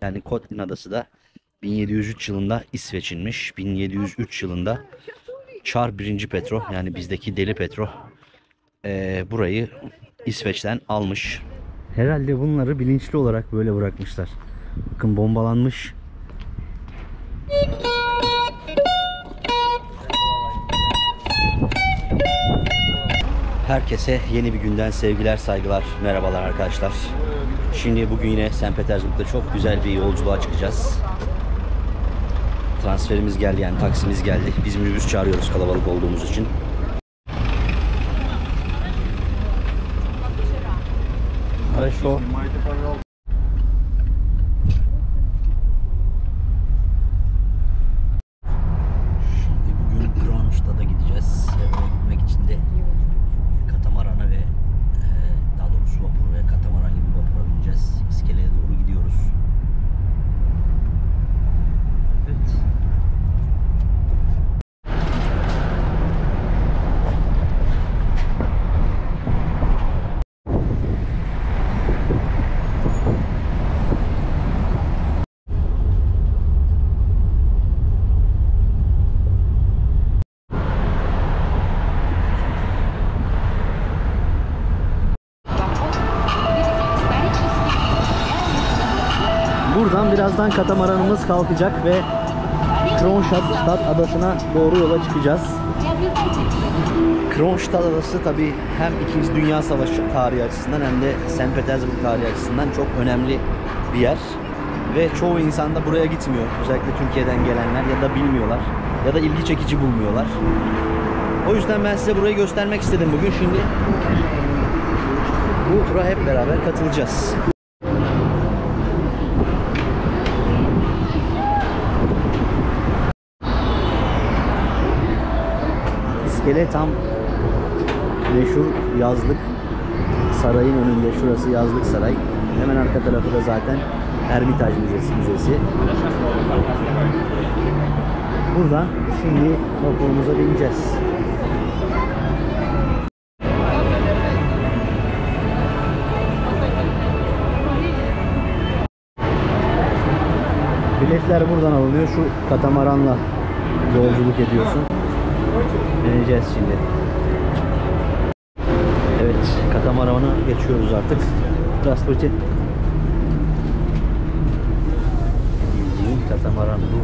Yani Kotlin Adası da 1703 yılında İsveç'inmiş. 1703 yılında Çar 1. Petro, yani bizdeki Deli Petro burayı İsveç'ten almış. Herhalde bunları bilinçli olarak böyle bırakmışlar. Bakın bombalanmış. Herkese yeni bir günden sevgiler, saygılar, merhabalar arkadaşlar. Şimdi bugün yine St. Petersburg'da çok güzel bir yolculuğa çıkacağız. Transferimiz geldi, yani taksimiz geldi. Biz minibüs çağırıyoruz kalabalık olduğumuz için. Хорошо. Şimdi bugün Kronstadt'a gideceğiz. Oraya gitmek için de katamarana ve daha doğrusu vapur ve katamaran gibi vapura bineceğiz. İskeleye doğru gidiyoruz. Evet. Buradan birazdan katamaranımız kalkacak ve Kronstadt adasına doğru yola çıkacağız. Kronstadt adası tabii hem 2. Dünya Savaşı tarihi açısından hem de St. Petersburg tarihi açısından çok önemli bir yer. Ve çoğu insan da buraya gitmiyor. Özellikle Türkiye'den gelenler ya da bilmiyorlar ya da ilgi çekici bulmuyorlar. O yüzden ben size burayı göstermek istedim bugün. Şimdi bu tura hep beraber katılacağız. İskele tam meşhur yazlık sarayın önünde. Şurası yazlık saray. Hemen arka tarafı da zaten Ermitaj Müzesi. Buradan şimdi vapurumuza bineceğiz. Biletler buradan alınıyor. Şu katamaranla yolculuk ediyorsun. Deneyeceğiz şimdi. Evet, katamaranı geçiyoruz artık. Здравствуйте. Bildiğin katamaran bu.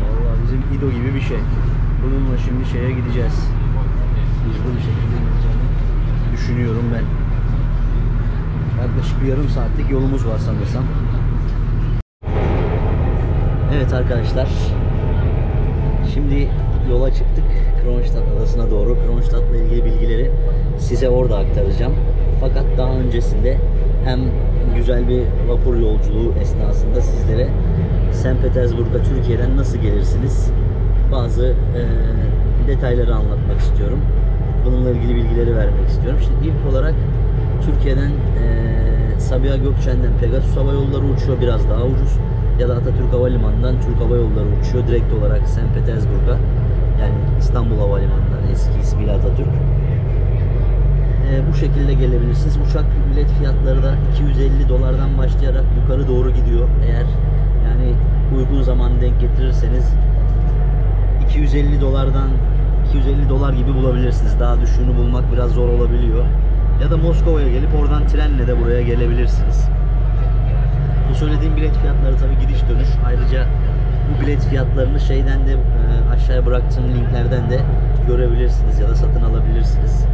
Vallahi bizim İdo gibi bir şey. Bununla şimdi şeye gideceğiz. Hızlı bir şekilde gideceğimi düşünüyorum ben. Yaklaşık bir yarım saatlik yolumuz var sanırsam. Evet arkadaşlar. Şimdi yola çıktık. Kronstadt adasına doğru. Kronstadt'la ilgili bilgileri size orada aktaracağım. Fakat daha öncesinde hem güzel bir vapur yolculuğu esnasında sizlere St. Petersburg'a Türkiye'den nasıl gelirsiniz? Bazı detayları anlatmak istiyorum. Bununla ilgili bilgileri vermek istiyorum. Şimdi ilk olarak Türkiye'den Sabiha Gökçen'den Pegasus Hava Yolları uçuyor, biraz daha ucuz. Ya da Atatürk Havalimanı'ndan Türk Hava Yolları uçuyor direkt olarak St. Petersburg'a. Yani İstanbul Havalimanı'ndan, eski ismiyle Atatürk. Bu şekilde gelebilirsiniz. Uçak bilet fiyatları da $250'dan başlayarak yukarı doğru gidiyor. Eğer yani uygun zaman denk getirirseniz $250 gibi bulabilirsiniz. Daha düşüğünü bulmak biraz zor olabiliyor. Ya da Moskova'ya gelip oradan trenle de buraya gelebilirsiniz. Bu söylediğim bilet fiyatları tabii gidiş dönüş. Ayrıca bu bilet fiyatlarını şeyden de aşağıya bıraktığım linklerden de görebilirsiniz ya da satın alabilirsiniz.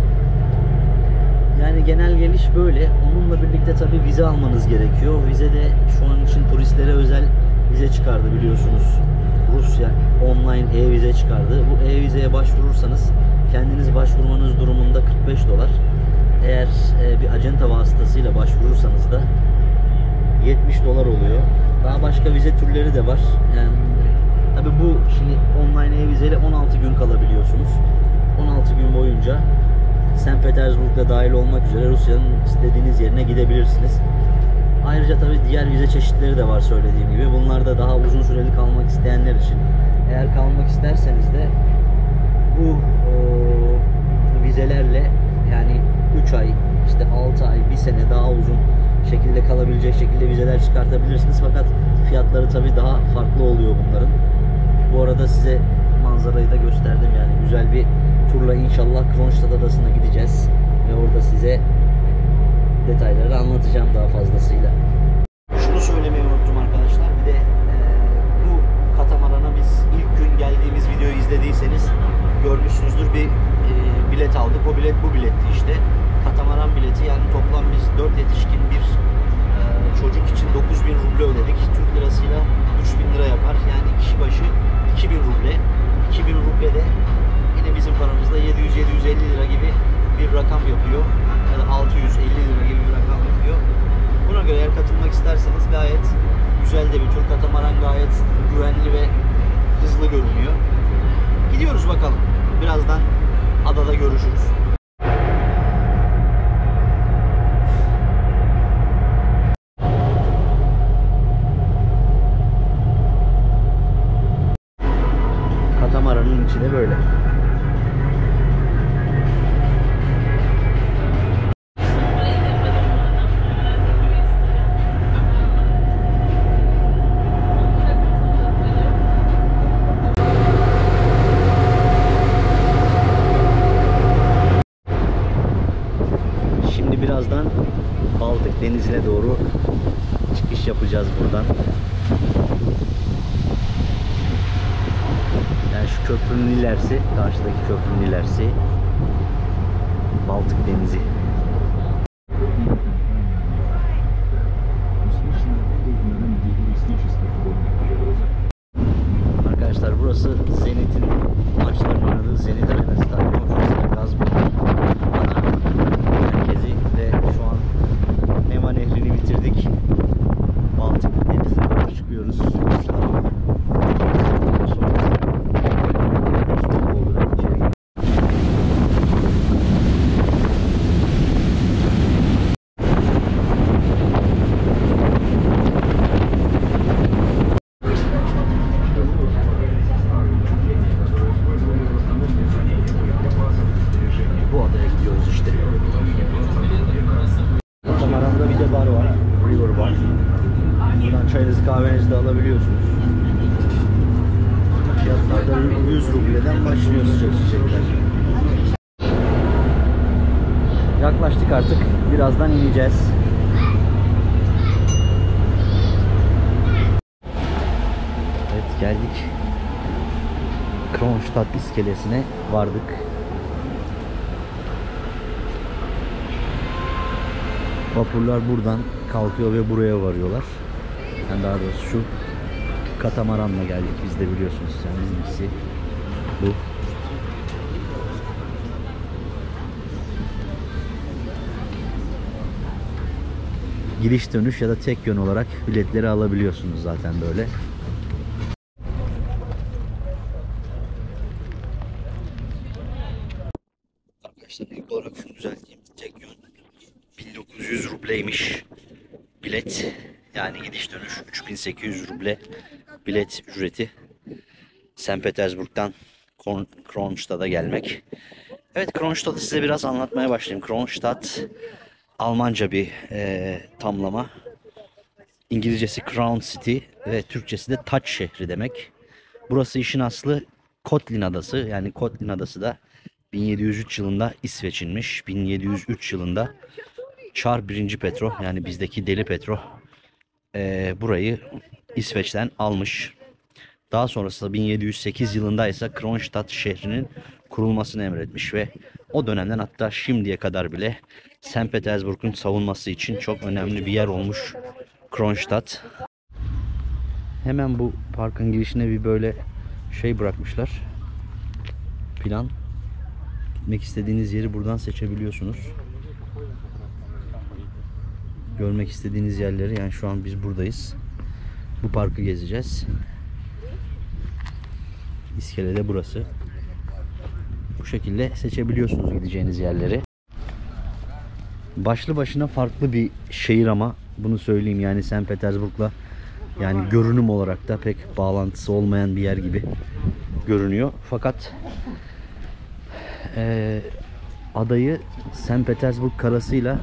Yani genel geliş böyle. Onunla birlikte tabii vize almanız gerekiyor. Vize de şu an için turistlere özel vize çıkardı biliyorsunuz. Rusya online e-vize çıkardı. Bu e-vizeye başvurursanız kendiniz başvurmanız durumunda $45. Eğer bir acenta vasıtasıyla başvurursanız da $70 oluyor. Daha başka vize türleri de var. Yani Tabi bu şimdi online e-vizeyle 16 gün kalabiliyorsunuz. 16 gün boyunca St. Petersburg'da dahil olmak üzere Rusya'nın istediğiniz yerine gidebilirsiniz. Ayrıca tabi diğer vize çeşitleri de var söylediğim gibi. Bunlar da daha uzun süreli kalmak isteyenler için. Eğer kalmak isterseniz de bu vizelerle yani 3 ay, işte 6 ay, 1 sene daha uzun şekilde kalabilecek şekilde vizeler çıkartabilirsiniz. Fakat fiyatları tabi daha farklı oluyor bunların. Bu arada size manzarayı da gösterdim, yani güzel bir turla inşallah Kronstadt Adası'na gideceğiz ve orada size detayları anlatacağım daha fazlasıyla. Şunu söylemeyi unuttum arkadaşlar, bir de bu katamarana biz ilk gün geldiğimiz videoyu izlediyseniz görmüşsünüzdür, bir bilet aldık. O bilet bu biletti işte. Katamaran bileti, yani toplam biz 4 yetişkin bir çocuk için 9.000 ruble ödedik. Türk lirasıyla 3.000 lira yapar. Yani kişi başı 2.000 ruble. 2.000 ruble de yine bizim paramızda 700-750 lira gibi bir rakam yapıyor. Ya da 650 lira gibi bir rakam yapıyor. Buna göre eğer katılmak isterseniz gayet güzel de bir tur. Katamaran gayet güvenli ve hızlı görünüyor. Gidiyoruz bakalım. Birazdan adada görüşürüz. Katamaranın içi de böyle. Şimdi birazdan Baltık Denizi'ne doğru çıkış yapacağız buradan. Yani şu köprünün ilerisi, karşıdaki köprünün ilerisi Baltık Denizi. Arkadaşlar burası Zenit'in maçlarını oynadığı Zenit Arena Stadyumu. Burası Gazprom'un ana merkezi ve şu an Neva Nehri'ni bitirdik. Baltık Denizi'ne doğru çıkıyoruz. Bu adaya gidiyoruz işte. Katamaran'da bir de bar var. River Bar. Buradan çayınızı kahvenizi de alabiliyorsunuz. Fiyatlar da 100 rubleden başlıyor sıcak içecekler. Yaklaştık artık. Birazdan ineceğiz. Evet, geldik. Kronstadt iskelesine vardık. Vapurlar buradan kalkıyor ve buraya varıyorlar. Yani daha doğrusu şu katamaranla geldik biz de, biliyorsunuz. Yani bizimkisi bu. Gidiş dönüş ya da tek yön olarak biletleri alabiliyorsunuz zaten böyle. Arkadaşlar ilk olarak şunu düzelteyim. Tek yön 1900 rubleymiş bilet. Yani gidiş dönüş 3800 ruble bilet ücreti. St. Petersburg'dan Kronstadt'a gelmek. Evet, Kronstadt'ı size biraz anlatmaya başlayayım. Kronstadt Almanca bir tamlama. İngilizcesi Crown City ve Türkçesi de Taç şehri demek. Burası işin aslı Kotlin Adası. Yani Kotlin Adası da 1703 yılında İsveç'inmiş. 1703 yılında Çar 1. Petro, yani bizdeki Deli Petro burayı İsveç'ten almış. Daha sonrasında 1708 yılında ise Kronstadt şehrinin kurulmasını emretmiş ve o dönemden hatta şimdiye kadar bile St. Petersburg'un savunması için çok önemli bir yer olmuş Kronstadt. Hemen bu parkın girişine bir böyle şey bırakmışlar. Plan. Gitmek istediğiniz yeri buradan seçebiliyorsunuz. Görmek istediğiniz yerleri, yani şu an biz buradayız. Bu parkı gezeceğiz. iskelede burası. Bu şekilde seçebiliyorsunuz gideceğiniz yerleri. Başlı başına farklı bir şehir ama bunu söyleyeyim, yani St. Petersburg'la yani görünüm olarak da pek bağlantısı olmayan bir yer gibi görünüyor. Fakat adayı St. Petersburg karasıyla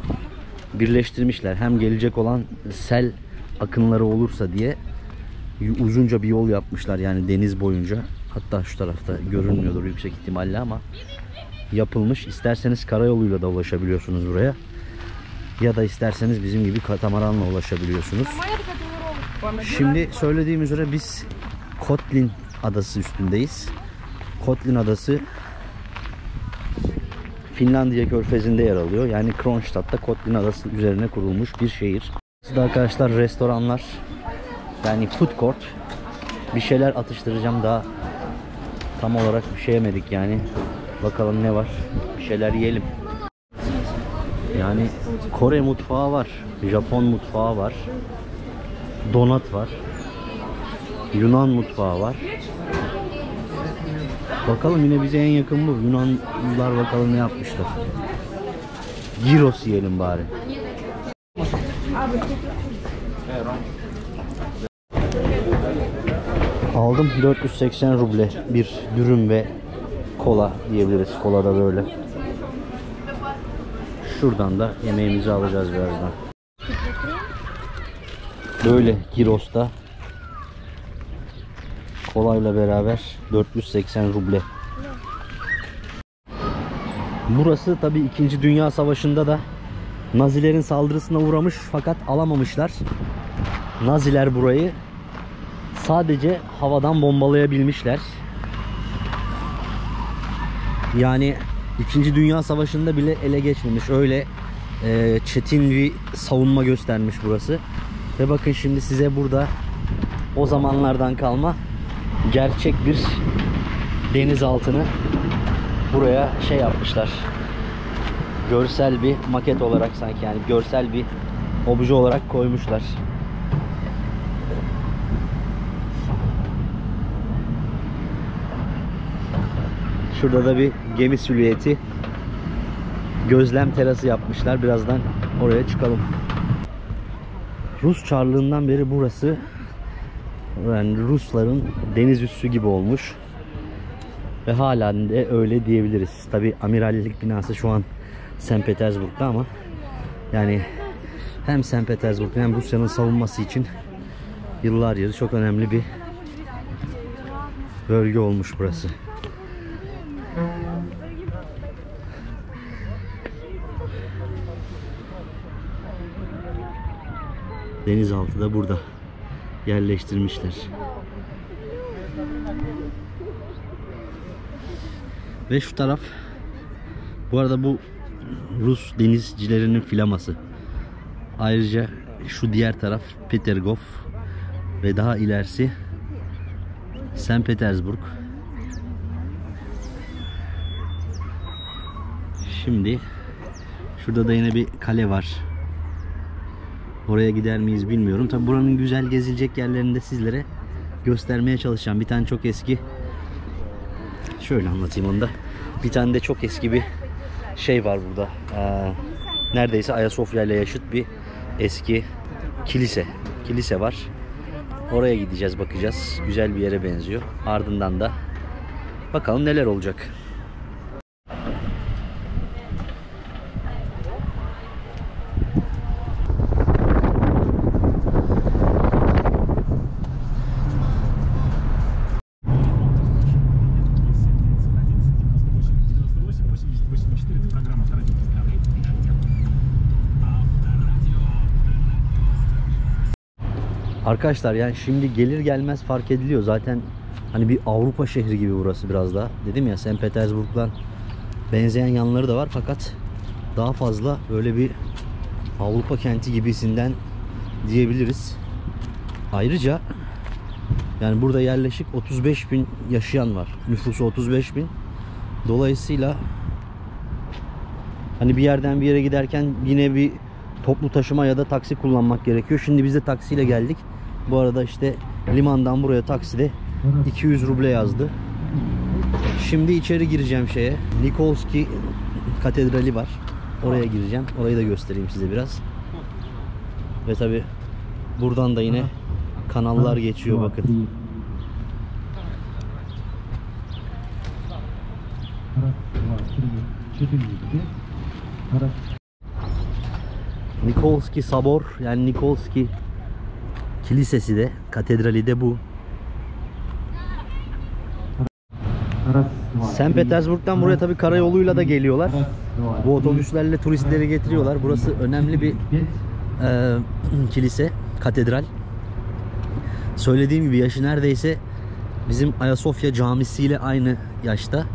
birleştirmişler. Hem gelecek olan sel akınları olursa diye uzunca bir yol yapmışlar, yani deniz boyunca. Hatta şu tarafta görünmüyordur yüksek ihtimalle ama yapılmış. İsterseniz karayoluyla da ulaşabiliyorsunuz buraya. Ya da isterseniz bizim gibi katamaranla ulaşabiliyorsunuz. Şimdi söylediğim üzere biz Kotlin adası üstündeyiz. Kotlin adası Finlandiya körfezinde yer alıyor. Yani Kronstadt'ta Kotlin adası üzerine kurulmuş bir şehir. Burada arkadaşlar restoranlar, yani food court. Bir şeyler atıştıracağım, daha tam olarak bir şey yemedik yani. Bakalım ne var, bir şeyler yiyelim. Yani Kore mutfağı var, Japon mutfağı var, donat var, Yunan mutfağı var. Bakalım, yine bize en yakın bu. Yunanlılar bakalım ne yapmışlar. Gyros yiyelim bari. Aldım 480 ruble bir dürüm ve kola diyebiliriz. Kola da böyle. Şuradan da yemeğimizi alacağız birazdan. Böyle Gyros'ta kolayla beraber 480 ruble. Burası tabii 2. Dünya Savaşı'nda da Nazilerin saldırısına uğramış fakat alamamışlar. Naziler burayı sadece havadan bombalayabilmişler. Yani 2. Dünya Savaşı'nda bile ele geçmemiş. Öyle çetin bir savunma göstermiş burası. Ve bakın şimdi size burada o zamanlardan kalma gerçek bir denizaltını buraya şey yapmışlar. Görsel bir maket olarak, sanki yani görsel bir obje olarak koymuşlar. Şurada da bir gemi silüeti, gözlem terası yapmışlar. Birazdan oraya çıkalım. Rus Çarlığından beri burası yani Rusların deniz üssü gibi olmuş. Ve halen de öyle diyebiliriz. Tabi amirallik binası şu an St. Petersburg'da ama yani hem St. Petersburg hem Rusya'nın savunması için yıllar çok önemli bir bölge olmuş burası. Denizaltı da burada yerleştirmişler. Ve şu taraf, bu arada bu Rus denizcilerinin filaması. Ayrıca şu diğer taraf Petergov ve daha ilerisi St. Petersburg. Şimdi şurada da yine bir kale var. Oraya gider miyiz bilmiyorum. Tabi buranın güzel gezilecek yerlerini de sizlere göstermeye çalışacağım. Bir tane çok eski, şöyle anlatayım onu da. Bir tane de çok eski bir şey var burada. Neredeyse Ayasofya ile yaşıt bir eski kilise var. Oraya gideceğiz, bakacağız. Güzel bir yere benziyor. Ardından da bakalım neler olacak. Arkadaşlar yani şimdi gelir gelmez fark ediliyor. Zaten hani bir Avrupa şehri gibi burası biraz daha. Dedim ya, St. Petersburg'dan benzeyen yanları da var fakat daha fazla böyle bir Avrupa kenti gibisinden diyebiliriz. Ayrıca yani burada yerleşik 35.000 yaşayan var. Nüfusu 35.000. Dolayısıyla hani bir yerden bir yere giderken yine bir toplu taşıma ya da taksi kullanmak gerekiyor. Şimdi biz de taksiyle geldik. Bu arada işte limandan buraya takside 200 ruble yazdı. Şimdi içeri gireceğim şeye. Nikolski Katedrali var. Oraya gireceğim. Orayı da göstereyim size biraz. Ve tabi buradan da yine kanallar geçiyor bakın. Nikolski Sabor, yani Nikolski Kilisesi de, katedrali de bu. St. Petersburg'dan buraya tabi karayoluyla da geliyorlar. Bu otobüslerle turistleri getiriyorlar. Burası önemli bir kilise, katedral. Söylediğim gibi yaşı neredeyse bizim Ayasofya Camisi ile aynı yaşta.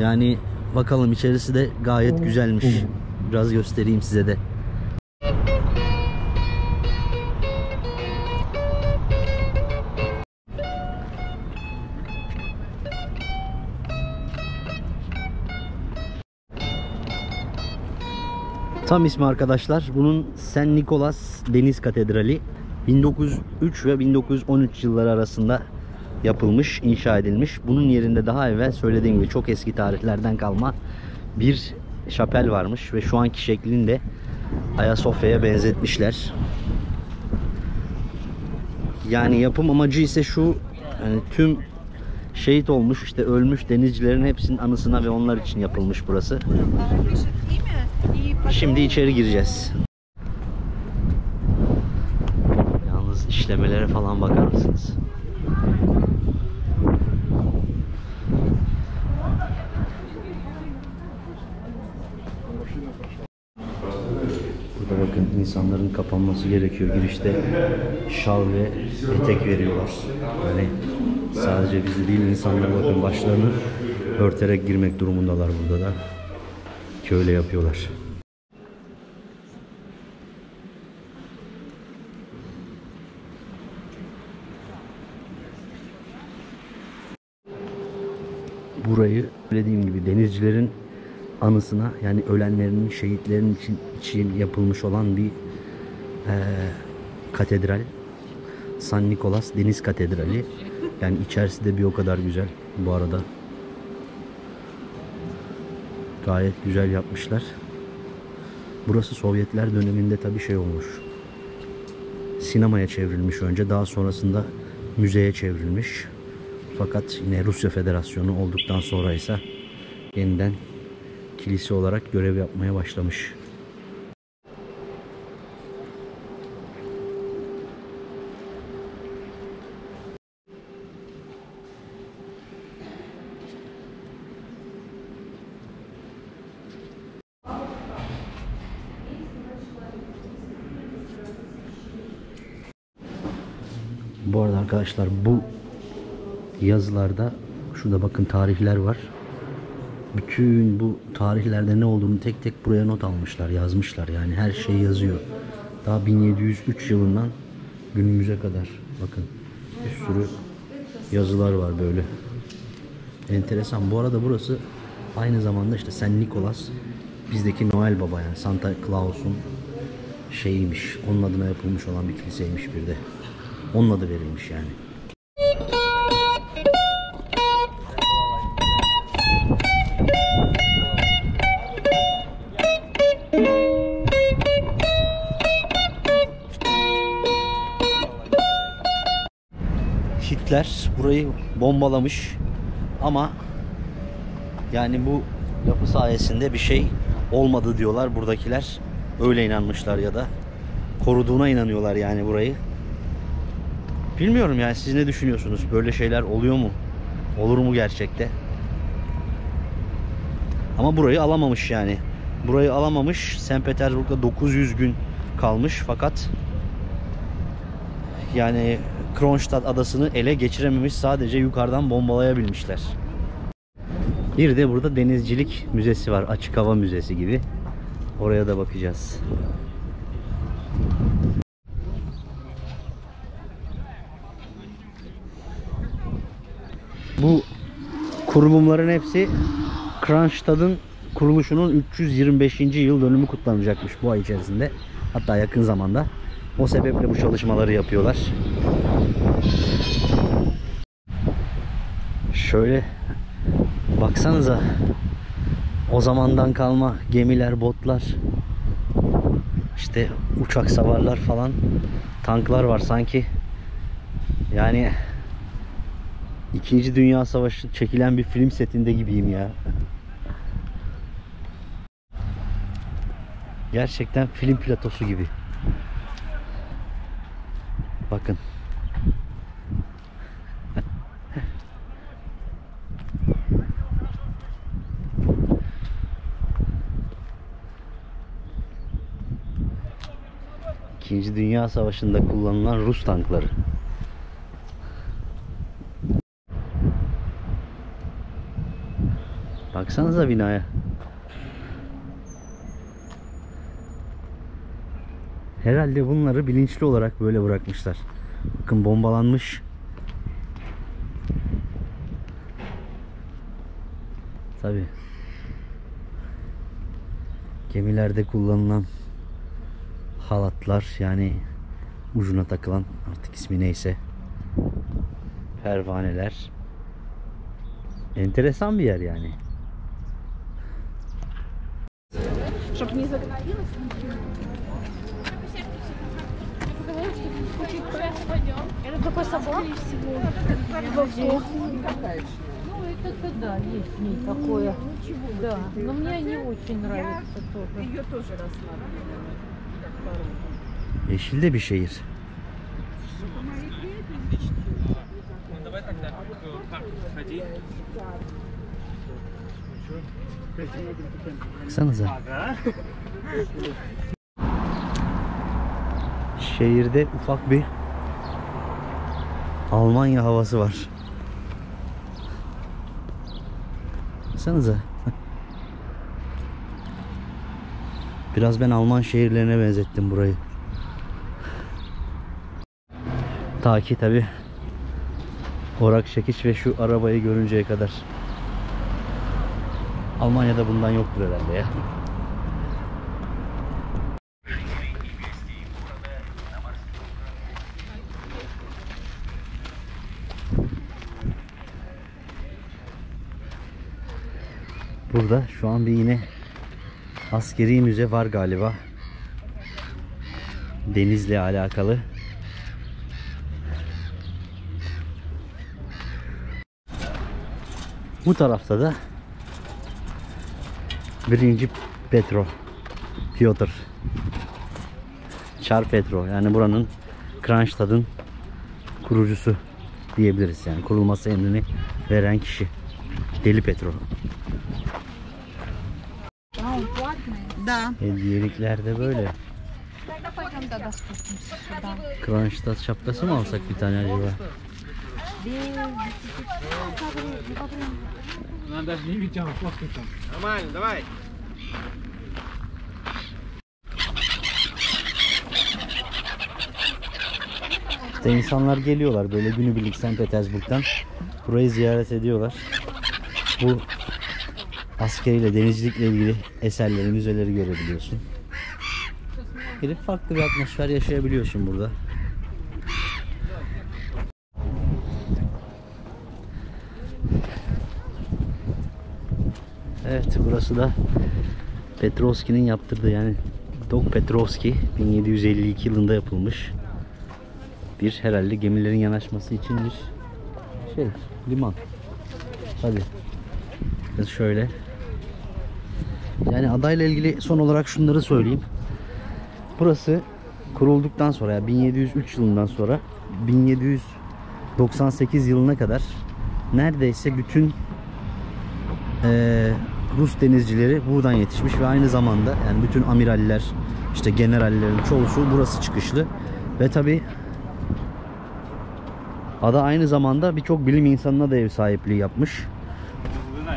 Yani bakalım, içerisi de gayet güzelmiş. Biraz göstereyim size de. Tam ismi arkadaşlar, bunun St. Nicholas Deniz Katedrali. 1903 ve 1913 yılları arasında yapılmış, inşa edilmiş. Bunun yerinde daha evvel söylediğim gibi çok eski tarihlerden kalma bir şapel varmış ve şu anki şeklini de Ayasofya'ya benzetmişler. Yani yapım amacı ise şu, yani tüm şehit olmuş, işte ölmüş denizcilerin hepsinin anısına ve onlar için yapılmış burası. Şimdi içeri gireceğiz. Yalnız işlemelere falan bakar mısınız? Burada bakın, insanların kapanması gerekiyor. Girişte şal ve etek veriyorlar. Yani sadece bizi değil, insanlar bakın başlarını örterek girmek durumundalar burada da. Ki öyle yapıyorlar. Burayı dediğim gibi denizcilerin anısına, yani ölenlerin, şehitlerin için yapılmış olan bir katedral. St. Nicholas Deniz Katedrali. Yani içerisi de bir o kadar güzel bu arada. Gayet güzel yapmışlar. Burası Sovyetler döneminde tabii şey olmuş. Sinemaya çevrilmiş önce, daha sonrasında müzeye çevrilmiş. Fakat yine Rusya Federasyonu olduktan sonra ise yeniden kilise olarak görev yapmaya başlamış. Bu arada arkadaşlar, bu yazılarda şurada bakın tarihler var. Bütün bu tarihlerde ne olduğunu tek tek buraya not almışlar, yazmışlar. Yani her şey yazıyor. Daha 1703 yılından günümüze kadar bakın bir sürü yazılar var böyle. Enteresan. Bu arada burası aynı zamanda işte St. Nicholas, bizdeki Noel Baba, yani Santa Claus'un şeyiymiş. Onun adına yapılmış olan bir kiliseymiş bir de. Onun adı verilmiş yani. Hitler burayı bombalamış ama yani bu yapı sayesinde bir şey olmadı diyorlar buradakiler. Öyle inanmışlar ya da koruduğuna inanıyorlar yani burayı. Bilmiyorum yani, siz ne düşünüyorsunuz? Böyle şeyler oluyor mu? Olur mu gerçekte? Ama burayı alamamış yani. Burayı alamamış. St. Petersburg'da 900 gün kalmış fakat yani Kronstadt adasını ele geçirememiş. Sadece yukarıdan bombalayabilmişler. Bir de burada denizcilik müzesi var. Açık hava müzesi gibi. Oraya da bakacağız. Bu kurulumların hepsi Kronstadt'ın kuruluşunun 325. yıl dönümü kutlanacakmış bu ay içerisinde. Hatta yakın zamanda. O sebeple bu çalışmaları yapıyorlar. Şöyle Baksanıza. O zamandan kalma gemiler, botlar. İşte uçak savarlar falan. Tanklar var sanki. Yani 2. Dünya Savaşı çekilen bir film setinde gibiyim ya. Gerçekten film platosu gibi. Bakın. İkinci Dünya Savaşı'nda kullanılan Rus tankları. Baksanıza binaya. Herhalde bunları bilinçli olarak böyle bırakmışlar. Bakın bombalanmış. Tabii. Gemilerde kullanılan halatlar, yani ucuna takılan, artık ismi neyse, pervaneler. Enteresan bir yer yani. Чтобы не загноилось. Это такой собак. Ну, это да, есть в ней такое. Да, но мне не очень нравится тоже. Ее тоже рассматривали. Yeşil de bir şehir. Давай тогда к парку сходи. Baksanıza. Şehirde ufak bir Almanya havası var. Baksanıza. Biraz ben Alman şehirlerine benzettim burayı. Ta ki tabi Orak Çekiç ve şu arabayı görünceye kadar. Almanya'da bundan yoktur herhalde ya. Burada şu an bir yine askeri müze var galiba. Denizle alakalı. Bu tarafta da 1. Piotr Çar Petro, yani buranın Kronstadt'ın kurucusu diyebiliriz, yani kurulması emrini veren kişi. Deli Petro. Да. Hediyelikler de böyle. Пойдем тогда спустимся сюда. Kronstadt şapkası mı alsak bir tane acaba? Она даже не видела, фотку там. Нормально, давай. İşte insanlar geliyorlar böyle günübirlik St. Petersburg'dan. Burayı ziyaret ediyorlar. Bu askeriyle, denizcilikle ilgili eserleri, müzeleri görebiliyorsun. Gelip farklı bir atmosfer yaşayabiliyorsun burada. Evet, burası da Petrovski'nin yaptırdığı, yani Dog Petrovski 1752 yılında yapılmış bir, herhalde gemilerin yanaşması için bir şey, liman. Hadi. Biraz şöyle. Yani adayla ilgili son olarak şunları söyleyeyim. Burası kurulduktan sonra, yani 1703 yılından sonra 1798 yılına kadar neredeyse bütün Rus denizcileri buradan yetişmiş ve aynı zamanda yani bütün amiraller, işte generallerin çoğusu burası çıkışlı ve tabi ada aynı zamanda birçok bilim insanına da ev sahipliği yapmış.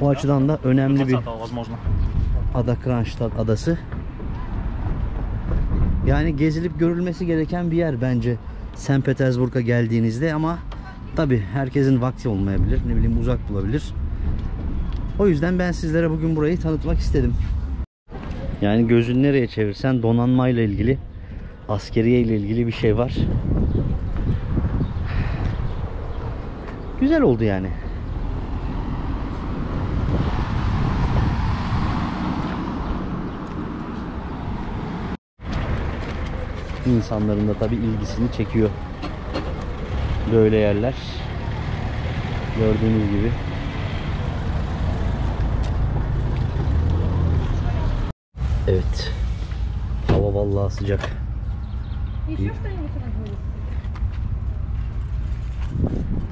O açıdan da önemli bir ada, Kronstadt adası. Yani gezilip görülmesi gereken bir yer bence St. Petersburg'a geldiğinizde, ama tabi herkesin vakti olmayabilir, ne bileyim uzak bulabilir. O yüzden ben sizlere bugün burayı tanıtmak istedim. Yani gözün nereye çevirsen donanmayla ilgili, askeriye ile ilgili bir şey var. Güzel oldu yani. insanların da tabii ilgisini çekiyor. Böyle yerler. Gördüğünüz gibi. Evet. Hava vallahi sıcak.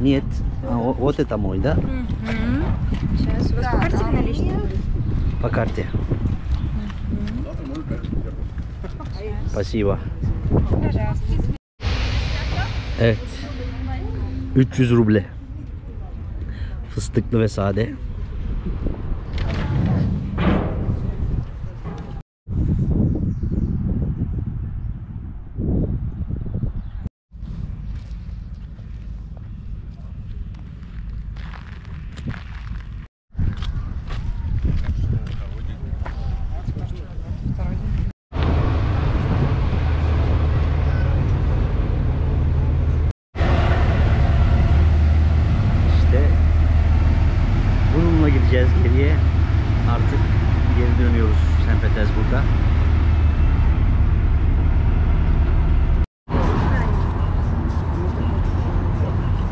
Нет. Вот это мой, да? Сейчас. У вас по карте наличные будут? По карте. Спасибо. Пожалуйста. Evet. 300 ruble. Fıstıklı ve sade. Bununla gideceğiz geriye. Artık geri dönüyoruz St. Petersburg'a.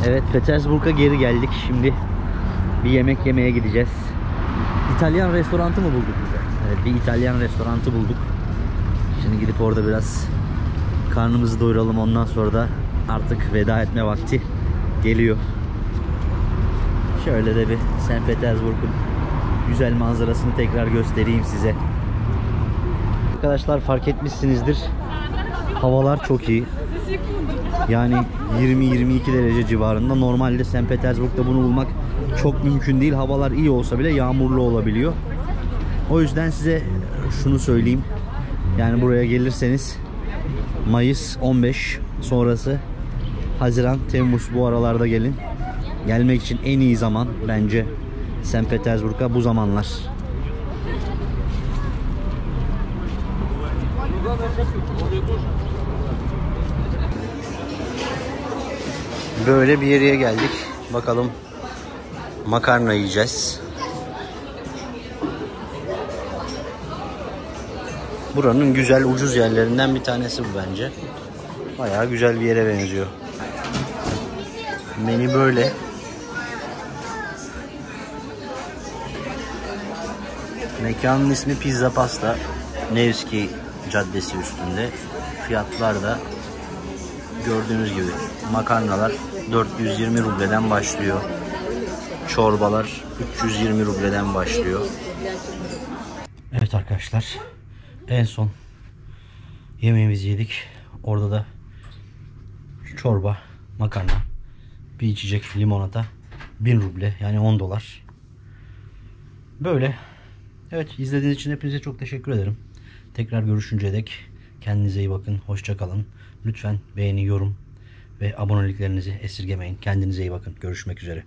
Evet, Petersburg'a geri geldik. Şimdi bir yemek yemeye gideceğiz. İtalyan restorantı mı bulduk bize? Evet, bir İtalyan restorantı bulduk. Şimdi gidip orada biraz karnımızı doyuralım. Ondan sonra da artık veda etme vakti geliyor. Şöyle de bir St. Petersburg'un güzel manzarasını tekrar göstereyim size. Arkadaşlar, fark etmişsinizdir. Havalar çok iyi. Yani 20-22 derece civarında. Normalde St. Petersburg'da bunu bulmak çok mümkün değil. Havalar iyi olsa bile yağmurlu olabiliyor. O yüzden size şunu söyleyeyim. Yani buraya gelirseniz Mayıs 15 sonrası, Haziran, Temmuz, bu aralarda gelin. Gelmek için en iyi zaman bence St. Petersburg'a bu zamanlar. Böyle bir yere geldik. Bakalım, makarna yiyeceğiz. Buranın güzel, ucuz yerlerinden bir tanesi bu bence. Bayağı güzel bir yere benziyor. Menü böyle. Mekanın ismi Pizza Pasta. Nevski Caddesi üstünde. Fiyatlar da gördüğünüz gibi. Makarnalar 420 rubleden başlıyor. Çorbalar 320 rubleden başlıyor. Evet arkadaşlar, en son yemeğimizi yedik. Orada da çorba, makarna, bir içecek, limonata 1000 ruble, yani 10 dolar. Böyle. Evet, izlediğiniz için hepinize çok teşekkür ederim. Tekrar görüşünceye dek kendinize iyi bakın. Hoşça kalın. Lütfen beğeni, yorum ve aboneliklerinizi esirgemeyin. Kendinize iyi bakın. Görüşmek üzere.